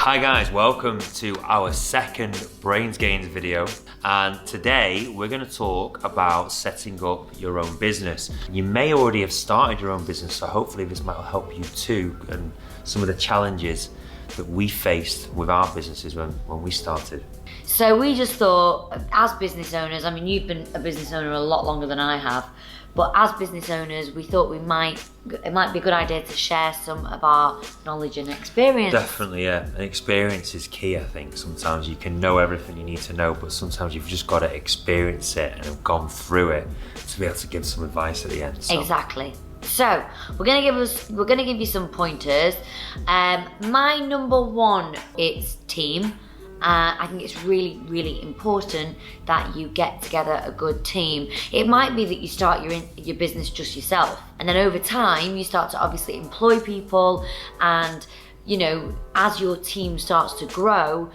Hi guys, welcome to our second Brains Gains video, and today we're going to talk about setting up your own business. You may already have started your own business, so hopefully this might help you too, and some of the challenges that we faced with our businesses when we started. So we just thought, as business owners, I mean, you've been a business owner a lot longer than I have, but as business owners, we thought it might be a good idea to share some of our knowledge and experience. Definitely, yeah. And experience is key, I think. Sometimes you can know everything you need to know, but sometimes you've just got to experience it and have gone through it to be able to give some advice at the end. So. Exactly. So we're gonna give you some pointers. My number one is team. I think it's really, really important that you get together a good team. It might be that you start your business just yourself, and then over time you start to obviously employ people, and you know, as your team starts to grow,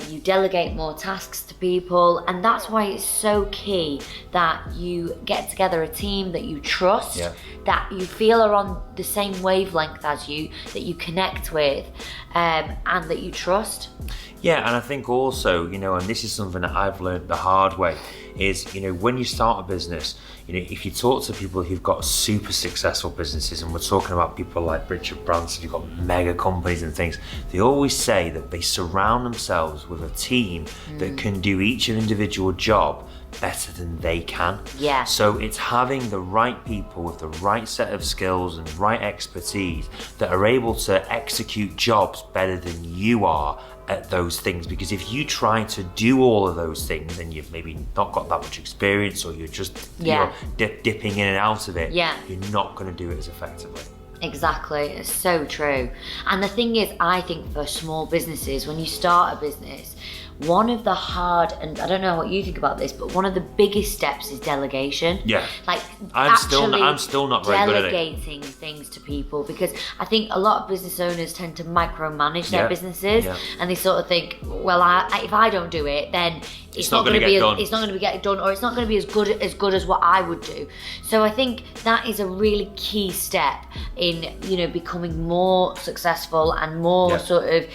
you delegate more tasks to people, and that's why it's so key that you get together a team that you trust, that you feel are on the same wavelength as you, that you connect with, and that you trust. Yeah, and I think also, you know, and this is something that I've learned the hard way, is, you know, when you start a business, you know, if you talk to people who've got super successful businesses, and we're talking about people like Richard Branson who've got mega companies and things, they always say that they surround themselves with a team that can do each individual job better than they can. Yeah. So it's having the right people with the right set of skills and right expertise that are able to execute jobs better than you are at those things. Because if you try to do all of those things and you've maybe not got that much experience, or you're just dipping in and out of it, you're not going to do it as effectively. Exactly, it's so true. And the thing is, I think for small businesses, when you start a business, one of the hard, and I don't know what you think about this, but one of the biggest steps is delegation. Yeah. Like I'm still not very good at it. Delegating things to people, because I think a lot of business owners tend to micromanage their businesses, and they sort of think, well, if I don't do it, then it's not going to get done. It's not going to get done, or it's not going to be as good as what I would do. So I think that is a really key step in, you know, becoming more successful and more sort of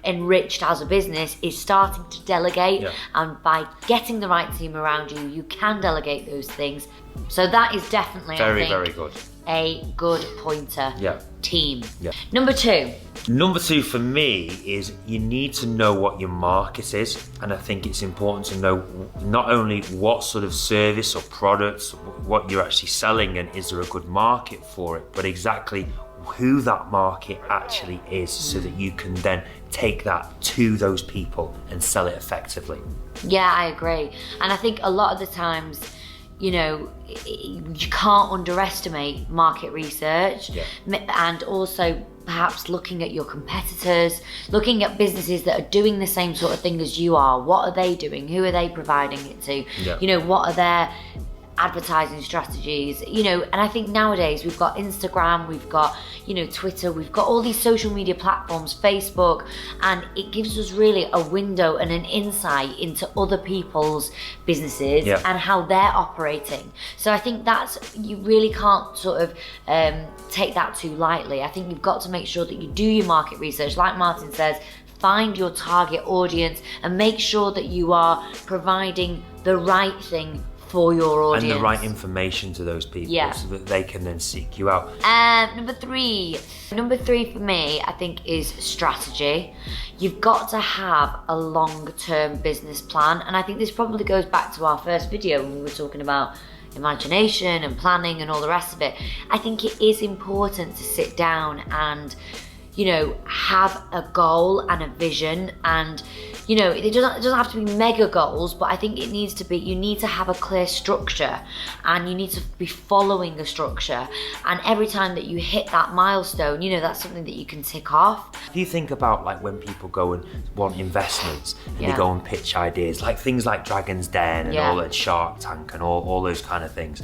enriched as a business, is starting to delegate. And by getting the right team around you, you can delegate those things. So that is definitely very good. A good pointer. Team. Number two for me is you need to know what your market is, and I think it's important to know not only what sort of service or products, what you're actually selling, and is there a good market for it, but exactly who that market actually is, so that you can then take that to those people and sell it effectively. Yeah, I agree. And I think a lot of the times, you know, you can't underestimate market research, and also perhaps looking at your competitors, looking at businesses that are doing the same sort of thing as you are. What are they doing? Who are they providing it to? You know, what are their advertising strategies, you know? And I think nowadays we've got Instagram, we've got, you know, Twitter, we've got all these social media platforms, Facebook, and it gives us really a window and an insight into other people's businesses and how they're operating. So I think you really can't sort of take that too lightly. I think you've got to make sure that you do your market research. Like Martin says, find your target audience and make sure that you are providing the right thing for your audience. And the right information to those people, so that they can then seek you out. Number three for me, I think, is strategy. You've got to have a long-term business plan, and I think this probably goes back to our first video when we were talking about imagination and planning and all the rest of it. I think it is important to sit down and, you know, have a goal and a vision, and, you know, it doesn't have to be mega goals, but I think it needs to be, you need to have a clear structure, and you need to be following a structure, and every time that you hit that milestone, you know, that's something that you can tick off. If you think about, like, when people go and want investments and they go and pitch ideas, like things like Dragon's Den and all that, Shark Tank and all those kind of things,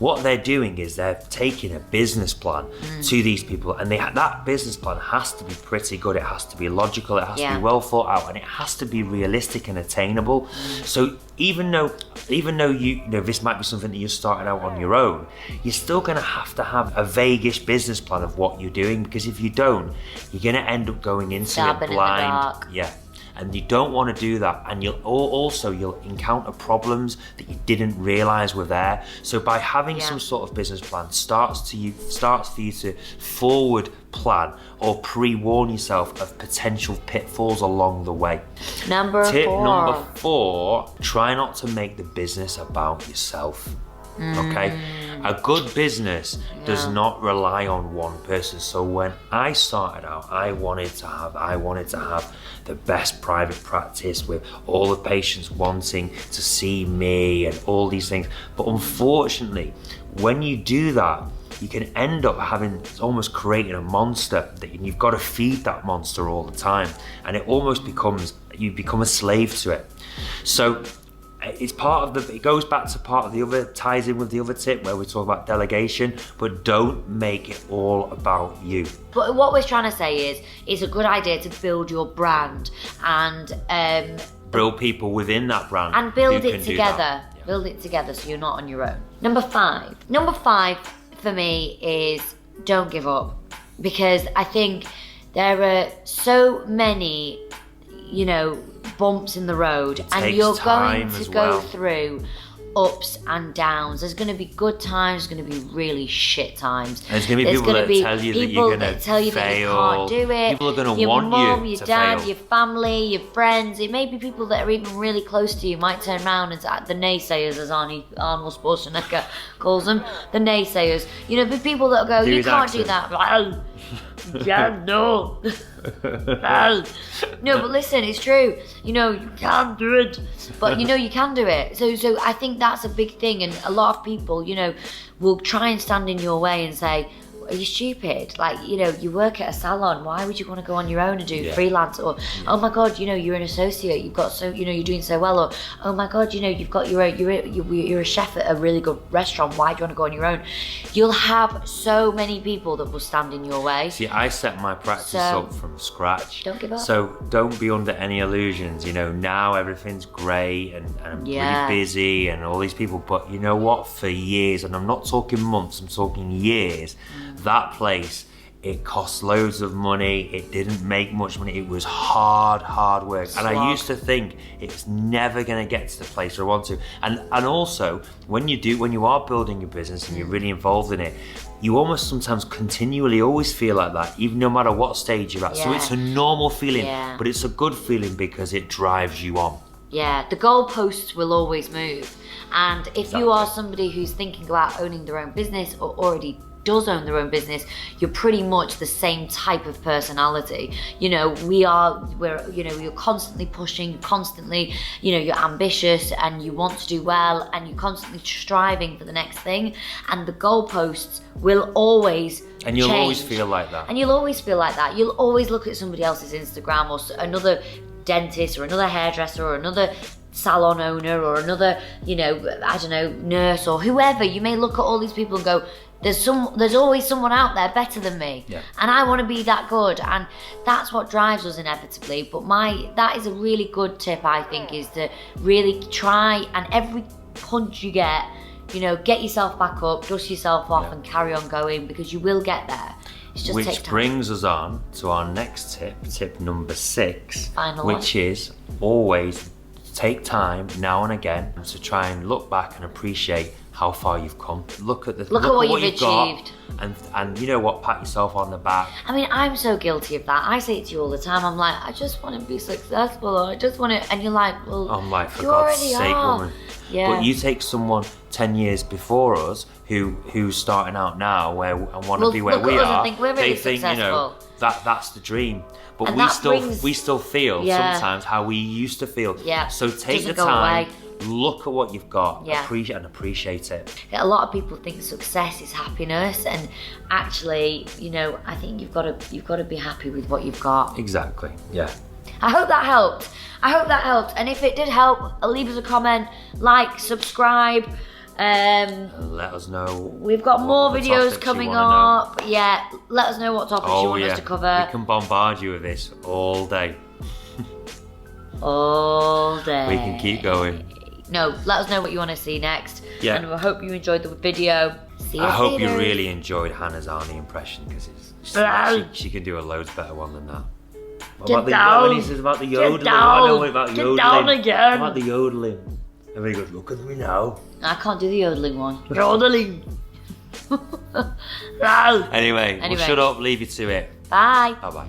what they're doing is they're taking a business plan to these people, and that business plan has to be pretty good. It has to be logical. It has to be well thought out, and it has to be realistic and attainable. So even though you know this might be something that you're starting out on your own, you're still going to have a vaguish business plan of what you're doing, because if you don't, you're going to end up going into Stabbing it blind. in the dark. Yeah. And you don't want to do that, and you'll encounter problems that you didn't realise were there. So by having some sort of business plan starts for you to forward plan or pre-warn yourself of potential pitfalls along the way. Tip number 4, try not to make the business about yourself. Okay, a good business does not rely on one person. So when I started out, I wanted to have the best private practice with all the patients wanting to see me and all these things. But unfortunately, when you do that, you can end up almost creating a monster that you've got to feed that monster all the time, and it almost you become a slave to it. So it goes back to part of the other, ties in with the other tip where we talk about delegation, but don't make it all about you. But what we're trying to say is, it's a good idea to build your brand and build people within that brand and build it together. Build it together so you're not on your own. Number five for me is don't give up, because I think there are so many, bumps in the road, and you're going to go through ups and downs. There's going to be good times, there's going to be really shit times. There's going to be people that tell you that you're going to fail. That you can't do it. People are going to your want mum, you your to dad, fail. your family, your friends. It may be people that are even really close to you might turn around and the naysayers, as Arnold Schwarzenegger calls them, the naysayers. The people that go, you can't do that. Yeah, no. No, but listen, it's true. You can't do it, but you can do it. So I think that's a big thing, and a lot of people, will try and stand in your way and say, are you stupid? You work at a salon. Why would you want to go on your own and do freelance? Or, oh my God, you're an associate. You've got you're doing so well. Or, oh my God, you've got you're a chef at a really good restaurant. Why do you want to go on your own? You'll have so many people that will stand in your way. See, I set my practice up from scratch. Don't give up. So don't be under any illusions. Now everything's great and I'm pretty busy and all these people. But you know what? For years, and I'm not talking months, I'm talking years, that place, it cost loads of money. It didn't make much money. It was hard work. And I used to think it's never going to get to the place where I want to. And also, when you are building your business and you're really involved in it, you almost sometimes continually always feel like that, even no matter what stage you're at. So it's a normal feeling, but it's a good feeling because it drives you on. Yeah, the goalposts will always move. And if you are somebody who's thinking about owning their own business or already does own their own business, you're pretty much the same type of personality. You're constantly pushing, you're ambitious and you want to do well and you're constantly striving for the next thing, and the goalposts will always and you'll change. Always feel like that. And you'll always feel like that. You'll always look at somebody else's Instagram or another dentist or another hairdresser or another salon owner or another, nurse or whoever. You may look at all these people and go, there's always someone out there better than me, and I want to be that good, and that's what drives us inevitably. But that is a really good tip, I think, is to really try, and every punch you get, get yourself back up, dust yourself off, and carry on going, because you will get there. Which brings us on to our next tip number 6, which is always take time now and again to try and look back and appreciate how far you've come. Look at what you've achieved, and you know what? Pat yourself on the back. I mean, I'm so guilty of that. I say it to you all the time. I'm like, I just want to be successful, or I just want to, and you're like, well, I'm like, for God's sake, woman. Yeah. But you take someone 10 years before us who's starting out now and want to be where we are. They think that's the dream. But and we still feel sometimes how we used to feel. Yeah. So take the time. Look at what you've got, appreciate it. A lot of people think success is happiness, and actually, I think you've got to be happy with what you've got. Exactly. Yeah. I hope that helped. And if it did help, leave us a comment, like, subscribe, And let us know. We've got more what videos topics coming you wanna up. Yeah, let us know what topics you want us to cover. We can bombard you with this all day. All day. We can keep going. No, let us know what you want to see next. Yeah. And I hope you enjoyed the video. See you I hope later. you really enjoyed Hannah's Arnie impression because she can do a loads better one than that. Get down. When he says about the yodeling, down. I know about Get yodeling. down again. About the yodeling. And he goes, look at me now. I can't do the yodeling one. Yodeling. No. Anyway, we'll shut up, leave you to it. Bye. Bye bye.